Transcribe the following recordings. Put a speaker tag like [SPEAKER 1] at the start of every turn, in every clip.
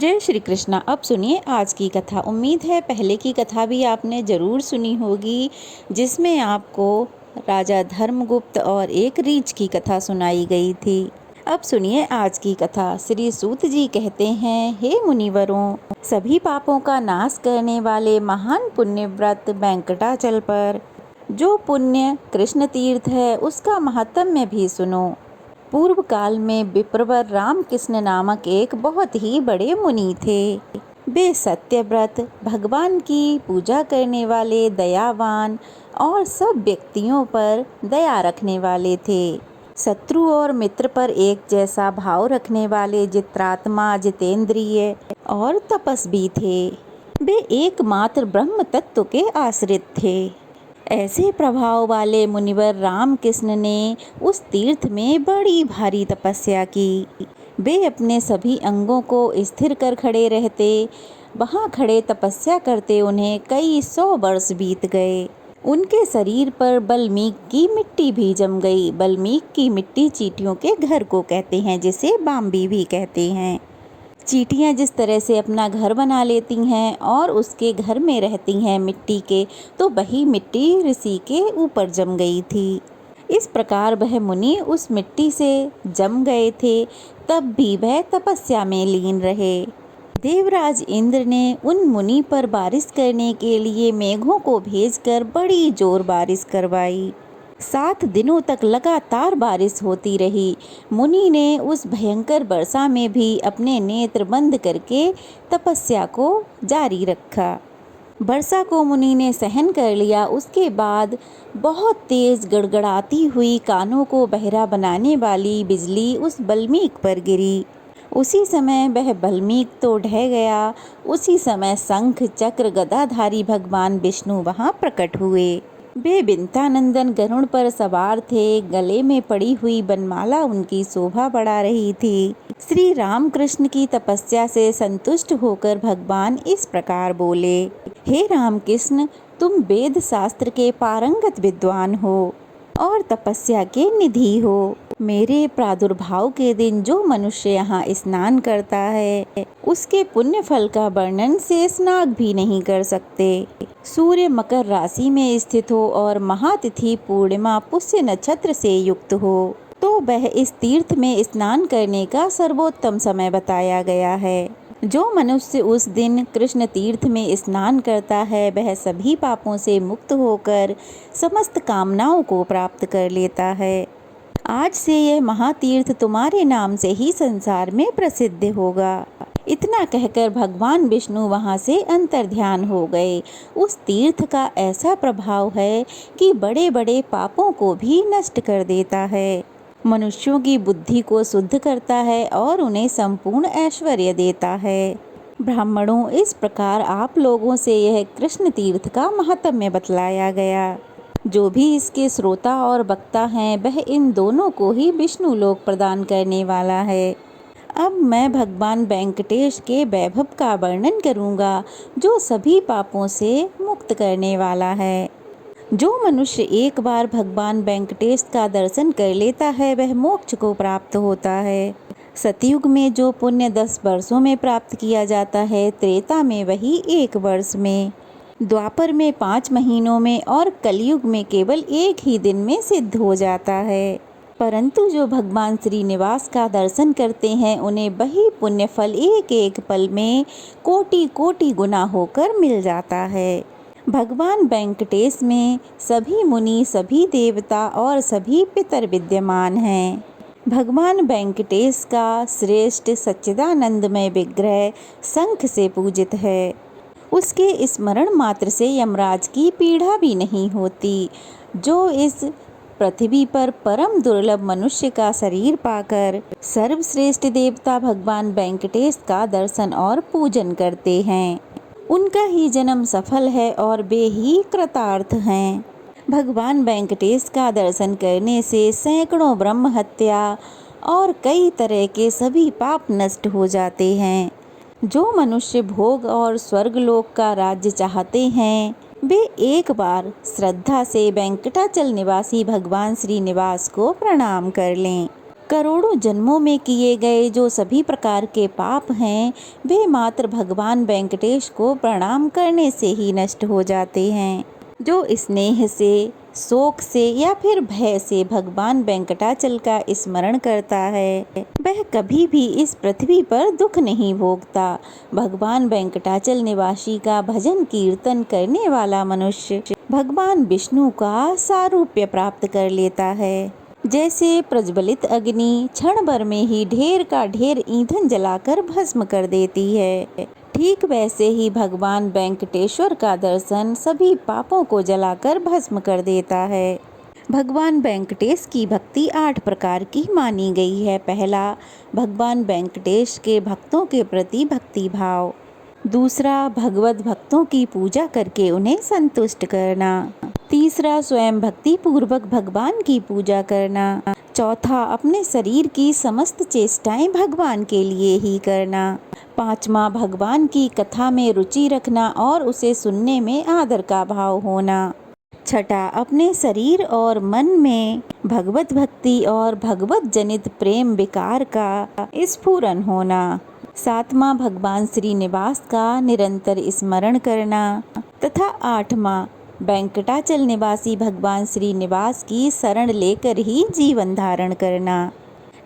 [SPEAKER 1] जय श्री कृष्णा। अब सुनिए आज की कथा। उम्मीद है पहले की कथा भी आपने ज़रूर सुनी होगी, जिसमें आपको राजा धर्मगुप्त और एक रीछ की कथा सुनाई गई थी। अब सुनिए आज की कथा। श्री सूत जी कहते हैं, हे मुनिवरों, सभी पापों का नाश करने वाले महान पुण्य व्रत वेंकटाचल पर जो पुण्य कृष्ण तीर्थ है, उसका महात्म्य भी सुनो। पूर्व काल में विप्रवर रामकृष्ण नामक एक बहुत ही बड़े मुनि थे। वे सत्यव्रत, भगवान की पूजा करने वाले, दयावान और सब व्यक्तियों पर दया रखने वाले थे। शत्रु और मित्र पर एक जैसा भाव रखने वाले जित्रात्मा, जितेंद्रिय और तपस्वी थे। वे एकमात्र ब्रह्म तत्व के आश्रित थे। ऐसे प्रभाव वाले मुनिवर रामकृष्ण ने उस तीर्थ में बड़ी भारी तपस्या की। वे अपने सभी अंगों को स्थिर कर खड़े रहते। वहाँ खड़े तपस्या करते उन्हें कई 100 वर्ष बीत गए। उनके शरीर पर बल्मीक की मिट्टी भी जम गई। बल्मीक की मिट्टी चींटियों के घर को कहते हैं, जिसे बाम्बी भी कहते हैं। चींटियाँ जिस तरह से अपना घर बना लेती हैं और उसके घर में रहती हैं मिट्टी के, तो वही मिट्टी ऋषि के ऊपर जम गई थी। इस प्रकार वह मुनि उस मिट्टी से जम गए थे, तब भी वह तपस्या में लीन रहे। देवराज इंद्र ने उन मुनि पर बारिश करने के लिए मेघों को भेजकर बड़ी जोर बारिश करवाई। 7 दिनों तक लगातार बारिश होती रही। मुनि ने उस भयंकर वर्षा में भी अपने नेत्र बंद करके तपस्या को जारी रखा। वर्षा को मुनि ने सहन कर लिया। उसके बाद बहुत तेज गड़गड़ाती हुई, कानों को बहरा बनाने वाली बिजली उस बल्मीक पर गिरी। उसी समय वह बल्मीक तो ढह गया। उसी समय शंख, चक्र, गदाधारी भगवान विष्णु वहाँ प्रकट हुए। वे विंतानंदन गरुड़ पर सवार थे। गले में पड़ी हुई बनमाला उनकी शोभा बढ़ा रही थी। श्री रामकृष्ण की तपस्या से संतुष्ट होकर भगवान इस प्रकार बोले, हे रामकृष्ण, तुम वेद शास्त्र के पारंगत विद्वान हो और तपस्या के निधि हो। मेरे प्रादुर्भाव के दिन जो मनुष्य यहाँ स्नान करता है, उसके पुण्य फल का वर्णन शेषनाग भी नहीं कर सकते। सूर्य मकर राशि में स्थित हो और महातिथि पूर्णिमा पुष्य नक्षत्र से युक्त हो, तो वह इस तीर्थ में स्नान करने का सर्वोत्तम समय बताया गया है। जो मनुष्य उस दिन कृष्ण तीर्थ में स्नान करता है, वह सभी पापों से मुक्त होकर समस्त कामनाओं को प्राप्त कर लेता है। आज से यह महातीर्थ तुम्हारे नाम से ही संसार में प्रसिद्ध होगा। इतना कहकर भगवान विष्णु वहाँ से अंतर्ध्यान हो गए। उस तीर्थ का ऐसा प्रभाव है कि बड़े बड़े पापों को भी नष्ट कर देता है, मनुष्यों की बुद्धि को शुद्ध करता है और उन्हें संपूर्ण ऐश्वर्य देता है। ब्राह्मणों, इस प्रकार आप लोगों से यह कृष्ण तीर्थ का महात्म्य बतलाया गया। जो भी इसके श्रोता और वक्ता हैं, वह इन दोनों को ही विष्णु लोक प्रदान करने वाला है। अब मैं भगवान वेंकटेश के वैभव का वर्णन करूँगा, जो सभी पापों से मुक्त करने वाला है। जो मनुष्य एक बार भगवान वेंकटेश का दर्शन कर लेता है, वह मोक्ष को प्राप्त होता है। सतयुग में जो पुण्य 10 वर्षों में प्राप्त किया जाता है, त्रेता में वही 1 वर्ष में, द्वापर में 5 महीनों में और कलयुग में केवल 1 ही दिन में सिद्ध हो जाता है। परंतु जो भगवान श्रीनिवास का दर्शन करते हैं, उन्हें वही पुण्य फल एक एक पल में कोटि कोटि गुना होकर मिल जाता है। भगवान वेंकटेश में सभी मुनि, सभी देवता और सभी पितर विद्यमान हैं। भगवान वेंकटेश का श्रेष्ठ सच्चिदानंदमय विग्रह शंख से पूजित है। उसके स्मरण मात्र से यमराज की पीड़ा भी नहीं होती। जो इस पृथ्वी पर परम दुर्लभ मनुष्य का शरीर पाकर सर्वश्रेष्ठ देवता भगवान वेंकटेश का दर्शन और पूजन करते हैं, उनका ही जन्म सफल है और वे ही कृतार्थ हैं। भगवान वेंकटेश का दर्शन करने से सैकड़ों ब्रह्म हत्या और कई तरह के सभी पाप नष्ट हो जाते हैं। जो मनुष्य भोग और स्वर्गलोक का राज्य चाहते हैं, वे एक बार श्रद्धा से वेंकटाचल निवासी भगवान श्रीनिवास को प्रणाम कर लें। करोड़ों जन्मों में किए गए जो सभी प्रकार के पाप हैं वे मात्र भगवान वेंकटेश को प्रणाम करने से ही नष्ट हो जाते हैं। जो स्नेह से, शोक से या फिर भय से भगवान वेंकटाचल का स्मरण करता है वह कभी भी इस पृथ्वी पर दुख नहीं भोगता। भगवान वेंकटाचल निवासी का भजन कीर्तन करने वाला मनुष्य भगवान विष्णु का सारूप्य प्राप्त कर लेता है। जैसे प्रज्वलित अग्नि क्षण भर में ही ढेर का ढेर ईंधन जलाकर भस्म कर देती है, ठीक वैसे ही भगवान वेंकटेश्वर का दर्शन सभी पापों को जलाकर भस्म कर देता है। भगवान वेंकटेश की भक्ति 8 प्रकार की मानी गई है। पहला, भगवान वेंकटेश के भक्तों के प्रति भक्ति भाव। दूसरा, भगवत भक्तों की पूजा करके उन्हें संतुष्ट करना। तीसरा, स्वयं भक्ति पूर्वक भगवान की पूजा करना। चौथा, अपने शरीर की समस्त चेष्टाएं भगवान के लिए ही करना। पांचवा, भगवान की कथा में रुचि रखना और उसे सुनने में आदर का भाव होना। छठा, अपने शरीर और मन में भगवत भक्ति और भगवत जनित प्रेम विकार का स्फुरन होना। सातवां, भगवान श्रीनिवास का निरंतर स्मरण करना। तथा आठवां, वेंकटाचल निवासी भगवान श्रीनिवास की शरण लेकर ही जीवन धारण करना।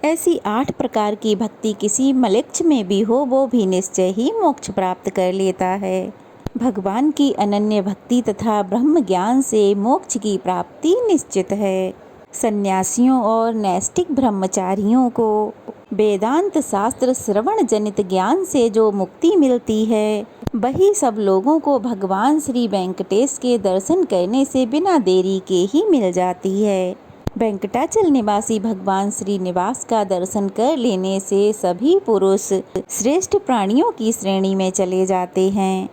[SPEAKER 1] ऐसी 8 प्रकार की भक्ति किसी मलेच्छ में भी हो वो भी निश्चय ही मोक्ष प्राप्त कर लेता है। भगवान की अनन्य भक्ति तथा ब्रह्म ज्ञान से मोक्ष की प्राप्ति निश्चित है। सन्यासियों और नैष्ठिक ब्रह्मचारियों को वेदांत शास्त्र श्रवण जनित ज्ञान से जो मुक्ति मिलती है वही सब लोगों को भगवान श्री वेंकटेश के दर्शन करने से बिना देरी के ही मिल जाती है। वेंकटाचल निवासी भगवान श्रीनिवास का दर्शन कर लेने से सभी पुरुष श्रेष्ठ प्राणियों की श्रेणी में चले जाते हैं।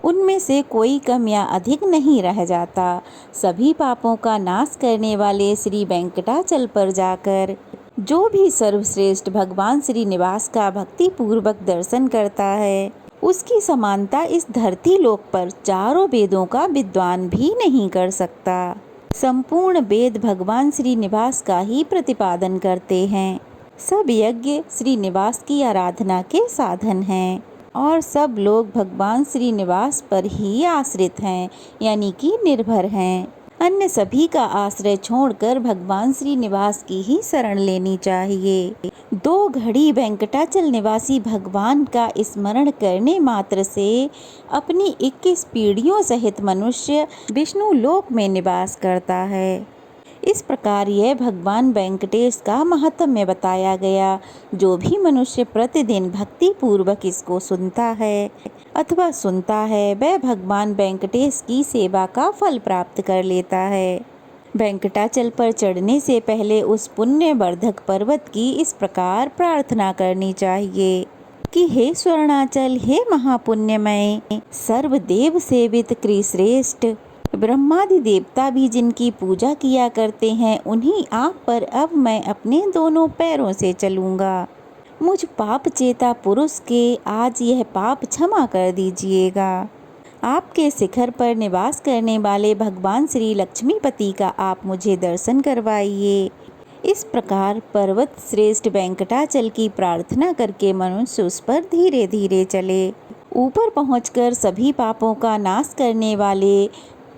[SPEAKER 1] उनमें से कोई कम या अधिक नहीं रह जाता। सभी पापों का नाश करने वाले श्री वेंकटाचल पर जाकर जो भी सर्वश्रेष्ठ भगवान श्रीनिवास का भक्ति पूर्वक दर्शन करता है उसकी समानता इस धरती लोक पर चारों वेदों का विद्वान भी नहीं कर सकता। संपूर्ण वेद भगवान श्रीनिवास का ही प्रतिपादन करते हैं। सब यज्ञ श्रीनिवास की आराधना के साधन हैं और सब लोग भगवान श्रीनिवास पर ही आश्रित हैं, यानी कि निर्भर हैं। अन्य सभी का आश्रय छोड़कर भगवान श्रीनिवास की ही शरण लेनी चाहिए। 2 घड़ी वेंकटाचल निवासी भगवान का स्मरण करने मात्र से अपनी 21 पीढ़ियों सहित मनुष्य विष्णु लोक में निवास करता है। इस प्रकार यह भगवान वेंकटेश का महात्म्य बताया गया। जो भी मनुष्य प्रतिदिन भक्ति पूर्वक इसको सुनता है अथवा सुनता है वह भगवान वेंकटेश की सेवा का फल प्राप्त कर लेता है। वेंकटाचल पर चढ़ने से पहले उस पुण्य वर्धक पर्वत की इस प्रकार प्रार्थना करनी चाहिए कि हे स्वर्णाचल, हे महापुण्यमय, सर्वदेव सेवित कृश्रेष्ठ, ब्रह्मादि देवता भी जिनकी पूजा किया करते हैं उन्हीं आप पर अब मैं अपने दोनों पैरों से चलूँगा। मुझ पाप चेता पुरुष के आज यह पाप क्षमा कर दीजिएगा। आपके शिखर पर निवास करने वाले भगवान श्री लक्ष्मीपति का आप मुझे दर्शन करवाइए। इस प्रकार पर्वत श्रेष्ठ वेंकटाचल की प्रार्थना करके मनुष्य उस पर धीरे धीरे चले। ऊपर पहुंचकर सभी पापों का नाश करने वाले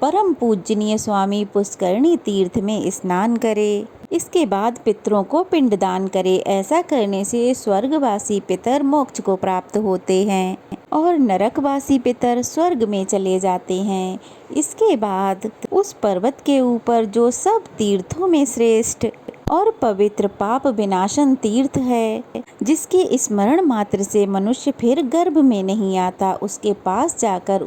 [SPEAKER 1] परम पूजनीय स्वामी पुष्करणी तीर्थ में स्नान करे। इसके बाद पितरों को पिंडदान करे। ऐसा करने से स्वर्गवासी पितर मोक्ष को प्राप्त होते हैं और नरकवासी पितर स्वर्ग में चले जाते हैं। इसके बाद उस पर्वत के ऊपर जो सब तीर्थों में श्रेष्ठ और पवित्र पाप विनाशन तीर्थ है, जिसके स्मरण मात्र से मनुष्य फिर गर्भ में नहीं आता, उसके पास जाकर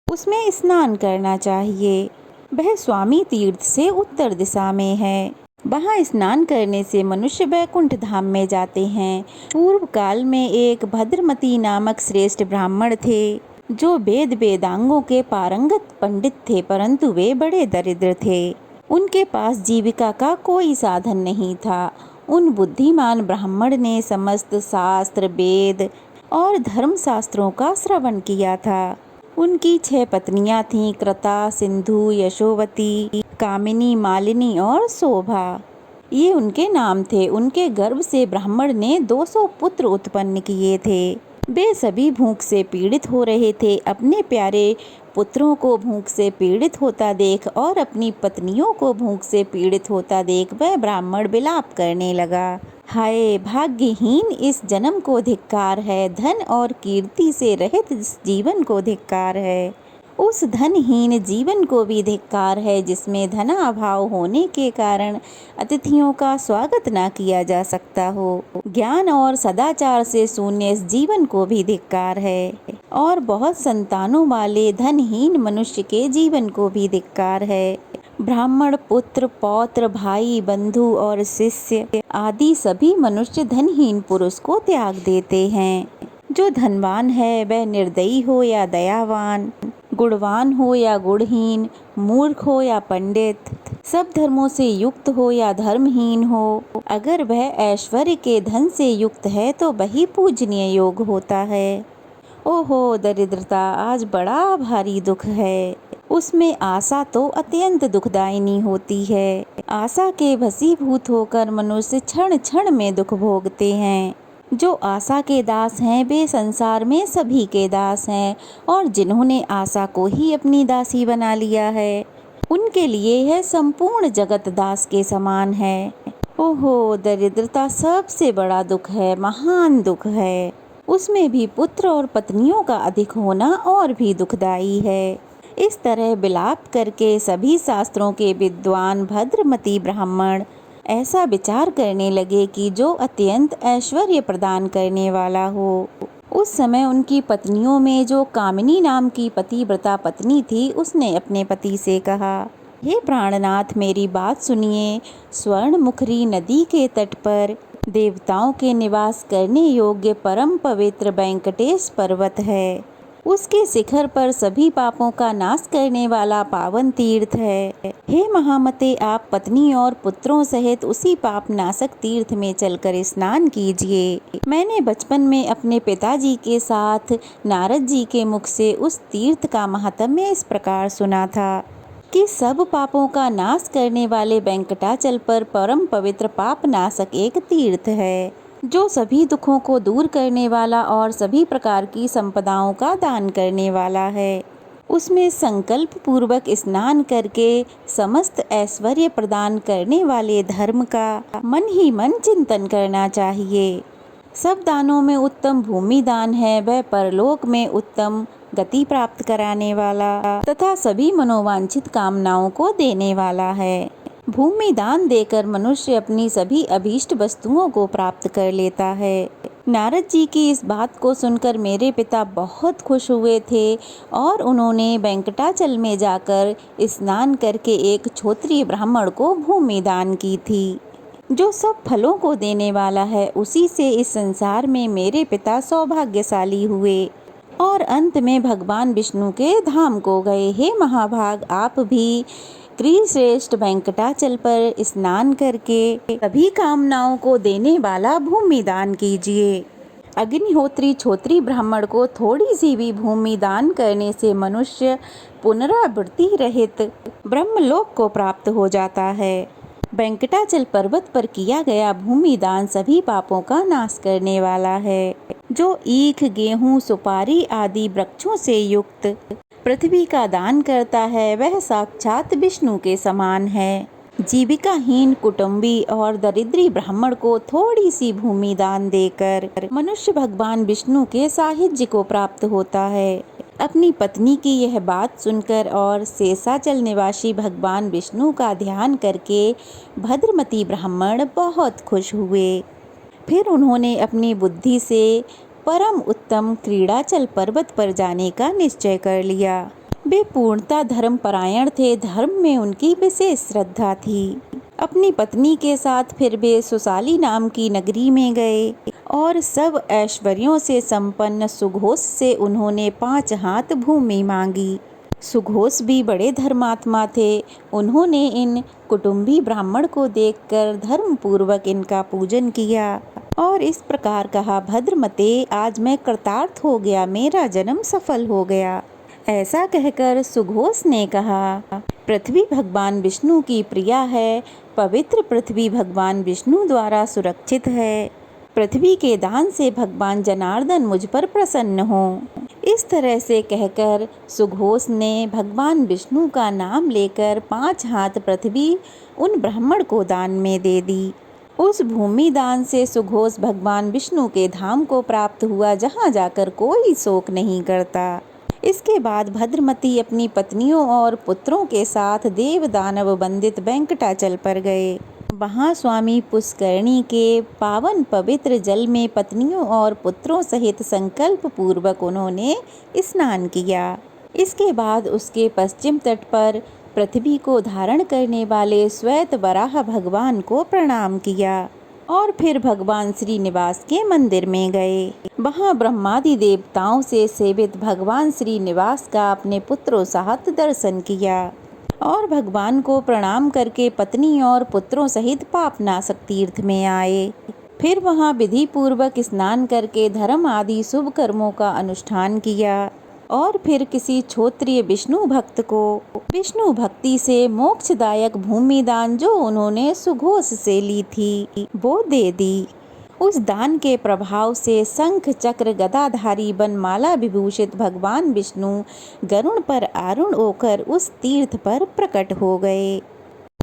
[SPEAKER 1] उसमें स्नान करना चाहिए। वह स्वामी तीर्थ से उत्तर दिशा में है। वहाँ स्नान करने से मनुष्य वैकुंठ धाम में जाते हैं। पूर्व काल में एक भद्रमती नामक श्रेष्ठ ब्राह्मण थे जो वेद वेदांगों के पारंगत पंडित थे, परंतु वे बड़े दरिद्र थे। उनके पास जीविका का कोई साधन नहीं था। उन बुद्धिमान ब्राह्मण ने समस्त शास्त्र, वेद और धर्म शास्त्रों का श्रवण किया था। उनकी 6 पत्नियां थीं, कृता, सिंधु, यशोवती, कामिनी, मालिनी और शोभा। ये उनके नाम थे। उनके गर्भ से ब्राह्मण ने 200 पुत्र उत्पन्न किए थे। वे सभी भूख से पीड़ित हो रहे थे। अपने प्यारे पुत्रों को भूख से पीड़ित होता देख और अपनी पत्नियों को भूख से पीड़ित होता देख वह ब्राह्मण विलाप करने लगा। हाय भाग्यहीन इस जन्म को धिक्कार है, धन और कीर्ति से रहित इस जीवन को धिक्कार है। उस धनहीन जीवन को भी धिक्कार है जिसमें धनाभाव होने के कारण अतिथियों का स्वागत न किया जा सकता हो। ज्ञान और सदाचार से शून्य इस जीवन को भी धिक्कार है और बहुत संतानों वाले धनहीन मनुष्य के जीवन को भी धिक्कार है। ब्राह्मण पुत्र, पौत्र, भाई, बंधु और शिष्य आदि सभी मनुष्य धनहीन पुरुष को त्याग देते हैं। जो धनवान है वह निर्दयी हो या दयावान, गुणवान हो या गुणहीन, मूर्ख हो या पंडित, सब धर्मों से युक्त हो या धर्महीन हो, अगर वह ऐश्वर्य के धन से युक्त है तो वही पूजनीय योग होता है। ओहो दरिद्रता आज बड़ा भारी दुख है। उसमें आशा तो अत्यंत दुखदायिनी होती है। आशा के भसीभूत होकर मनुष्य क्षण क्षण में दुख भोगते हैं। जो आशा के दास हैं वे संसार में सभी के दास हैं और जिन्होंने आशा को ही अपनी दासी बना लिया है उनके लिए यह संपूर्ण जगत दास के समान है। ओहो दरिद्रता सबसे बड़ा दुख है, महान दुख है। उसमें भी पुत्र और पत्नियों का अधिक होना और भी दुखदायी है। इस तरह विलाप करके सभी शास्त्रों के विद्वान भद्रमती ब्राह्मण ऐसा विचार करने लगे कि जो अत्यंत ऐश्वर्य प्रदान करने वाला हो। उस समय उनकी पत्नियों में जो कामिनी नाम की पतिव्रता पत्नी थी उसने अपने पति से कहा, हे प्राणनाथ मेरी बात सुनिए। स्वर्ण मुखरी नदी के तट पर देवताओं के निवास करने योग्य परम पवित्र वेंकटेश पर्वत है। उसके शिखर पर सभी पापों का नाश करने वाला पावन तीर्थ है। हे महामते आप पत्नी और पुत्रों सहित उसी पाप नाशक तीर्थ में चलकर स्नान कीजिए। मैंने बचपन में अपने पिताजी के साथ नारद जी के मुख से उस तीर्थ का महात्म्य इस प्रकार सुना था कि सब पापों का नाश करने वाले वेंकटाचल पर परम पवित्र पाप नाशक एक तीर्थ है जो सभी दुखों को दूर करने वाला और सभी प्रकार की संपदाओं का दान करने वाला है। उसमें संकल्प पूर्वक स्नान करके समस्त ऐश्वर्य प्रदान करने वाले धर्म का मन ही मन चिंतन करना चाहिए। सब दानों में उत्तम भूमि दान है। वह परलोक में उत्तम गति प्राप्त कराने वाला तथा सभी मनोवांछित कामनाओं को देने वाला है। भूमि दान देकर मनुष्य अपनी सभी अभीष्ट वस्तुओं को प्राप्त कर लेता है। नारद जी की इस बात को सुनकर मेरे पिता बहुत खुश हुए थे और उन्होंने वेंकटाचल में जाकर स्नान करके एक क्षत्रिय ब्राह्मण को भूमि दान की थी जो सब फलों को देने वाला है। उसी से इस संसार में मेरे पिता सौभाग्यशाली हुए और अंत में भगवान विष्णु के धाम को गए। हे महाभाग आप भी त्रिश्रेष्ठ वेंकटाचल पर स्नान करके सभी कामनाओं को देने वाला भूमि दान कीजिए। अग्निहोत्री क्षत्रिय ब्राह्मण को थोड़ी सी भी भूमि दान करने से मनुष्य पुनरावृत्ति रहित ब्रह्मलोक को प्राप्त हो जाता है। वेंकटाचल पर्वत पर किया गया भूमि दान सभी पापों का नाश करने वाला है। जो ईख, गेहूं, सुपारी आदि वृक्षों से युक्त पृथ्वी का दान करता है वह साक्षात विष्णु के समान है। जीविकाहीन कुटुंबी और दरिद्री ब्राह्मण को थोड़ी सी भूमि दान देकर मनुष्य भगवान विष्णु के साहिज्य को प्राप्त होता है। अपनी पत्नी की यह बात सुनकर और शेषाचल निवासी भगवान विष्णु का ध्यान करके भद्रमती ब्राह्मण बहुत खुश हुए। फिर उन्होंने अपनी बुद्धि से परम उत्तम क्रीड़ाचल पर्वत पर जाने का निश्चय कर लिया। वे पूर्णतः धर्म परायण थे। धर्म में उनकी विशेष श्रद्धा थी। अपनी पत्नी के साथ फिर वे सुशाली नाम की नगरी में गए और सब ऐश्वर्यों से संपन्न सुघोष से उन्होंने 5 हाथ भूमि मांगी। सुघोष भी बड़े धर्मात्मा थे। उन्होंने इन कुटुंबी ब्राह्मण को देखकर धर्म पूर्वक इनका पूजन किया और इस प्रकार कहा, भद्रमते आज मैं कृतार्थ हो गया, मेरा जन्म सफल हो गया। ऐसा कहकर सुघोष ने कहा, पृथ्वी भगवान विष्णु की प्रिया है। पवित्र पृथ्वी भगवान विष्णु द्वारा सुरक्षित है। पृथ्वी के दान से भगवान जनार्दन मुझ पर प्रसन्न हो। इस तरह से कहकर सुघोष ने भगवान विष्णु का नाम लेकर 5 हाथ पृथ्वी उन ब्राह्मण को दान में दे दी। उस भूमि दान से सुघोष भगवान विष्णु के धाम को प्राप्त हुआ, जहाँ जाकर कोई शोक नहीं करता। इसके बाद भद्रमती अपनी पत्नियों और पुत्रों के साथ देव दानव वंदित वेंकटाचल पर गए। वहाँ स्वामी पुष्करणी के पावन पवित्र जल में पत्नियों और पुत्रों सहित संकल्प पूर्वक उन्होंने स्नान किया। इसके बाद उसके पश्चिम तट पर पृथ्वी को धारण करने वाले श्वेत वराह भगवान को प्रणाम किया और फिर भगवान श्रीनिवास के मंदिर में गए। वहाँ ब्रह्मादि देवताओं से सेवित भगवान श्रीनिवास का अपने पुत्रों साथ दर्शन किया और भगवान को प्रणाम करके पत्नी और पुत्रों सहित पापनासक तीर्थ में आए। फिर वहाँ विधि पूर्वक स्नान करके धर्म आदि शुभ कर्मों का अनुष्ठान किया और फिर किसी क्षोत्रिय विष्णु भक्त को विष्णु भक्ति से मोक्षदायक भूमि दान जो उन्होंने सुघोष से ली थी वो दे दी। उस दान के प्रभाव से शंख चक्र गदाधारी बनमाला विभूषित भगवान विष्णु गरुड़ पर आरूढ़ होकर उस तीर्थ पर प्रकट हो गए।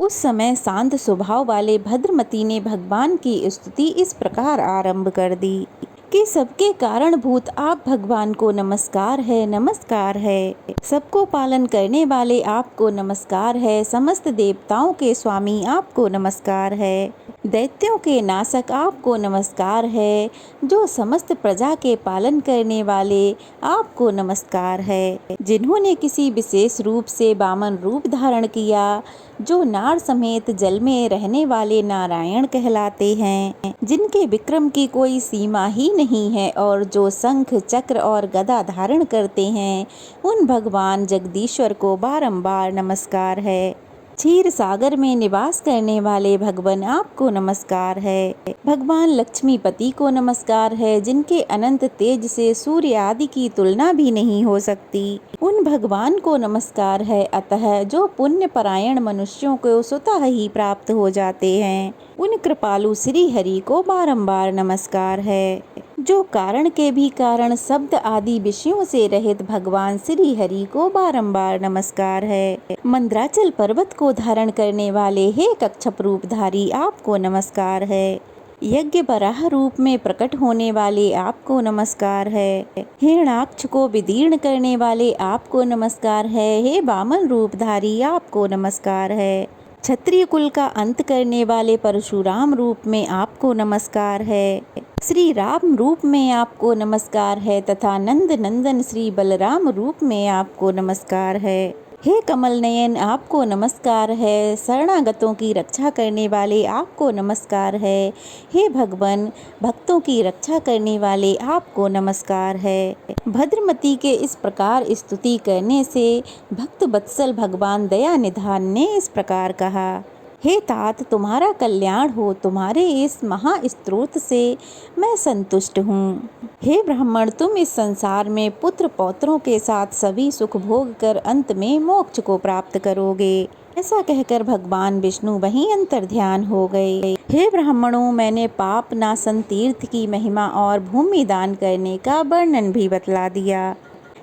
[SPEAKER 1] उस समय शांत स्वभाव वाले भद्रमती ने भगवान की स्तुति इस प्रकार आरंभ कर दी कि सबके कारणभूत आप भगवान को नमस्कार है, नमस्कार है। सबको पालन करने वाले आपको नमस्कार है। समस्त देवताओं के स्वामी आपको नमस्कार है। दैत्यों के नाशक आपको नमस्कार है। जो समस्त प्रजा के पालन करने वाले आपको नमस्कार है। जिन्होंने किसी विशेष रूप से वामन रूप धारण किया, जो नार समेत जल में रहने वाले नारायण कहलाते हैं, जिनके विक्रम की कोई सीमा ही नहीं है और जो शंख चक्र और गदा धारण करते हैं, उन भगवान जगदीश्वर को बारंबार नमस्कार है। क्षीर सागर में निवास करने वाले भगवान आपको नमस्कार है। भगवान लक्ष्मीपति को नमस्कार है, जिनके अनंत तेज से सूर्य आदि की तुलना भी नहीं हो सकती। उन भगवान को नमस्कार है। अतः जो पुण्य परायण मनुष्यों को स्वतः ही प्राप्त हो जाते हैं, उन कृपालु श्री हरि को बारंबार नमस्कार है। जो कारण के भी कारण शब्द आदि विषयों से रहित भगवान श्री हरि को बारंबार नमस्कार है। मंद्राचल पर्वत को धारण करने वाले हे कच्छप रूपधारी आपको नमस्कार है। यज्ञ वराह रूप में प्रकट होने वाले आपको नमस्कार है। हिरणाक्ष को विदीर्ण करने वाले आपको नमस्कार है। हे वामन रूपधारी आपको नमस्कार है। क्षत्रिय कुल का अंत करने वाले परशुराम रूप में आपको नमस्कार है। श्री राम रूप में आपको नमस्कार है तथा नंद नंदन श्री बलराम रूप में आपको नमस्कार है। हे कमल नयन आपको नमस्कार है। शरणागतों की रक्षा करने वाले आपको नमस्कार है। हे भगवान भक्तों की रक्षा करने वाले आपको नमस्कार है। भद्रमती के इस प्रकार स्तुति करने से भक्त वत्सल भगवान दया निधान ने इस प्रकार कहा, हे तात तुम्हारा कल्याण हो। तुम्हारे इस महास्त्रोत से मैं संतुष्ट हूँ। हे ब्राह्मण तुम इस संसार में पुत्र पौत्रों के साथ सभी सुख भोग कर अंत में मोक्ष को प्राप्त करोगे। ऐसा कहकर भगवान विष्णु वहीं अंतर्ध्यान हो गए। हे ब्राह्मणों, मैंने पाप नाशन तीर्थ की महिमा और भूमि दान करने का वर्णन भी बतला दिया।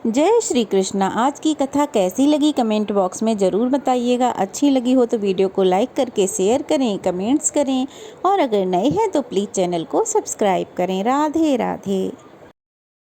[SPEAKER 1] जय श्री कृष्णा। आज की कथा कैसी लगी कमेंट बॉक्स में ज़रूर बताइएगा। अच्छी लगी हो तो वीडियो को लाइक करके शेयर करें, कमेंट्स करें और अगर नए हैं तो प्लीज़ चैनल को सब्सक्राइब करें। राधे राधे।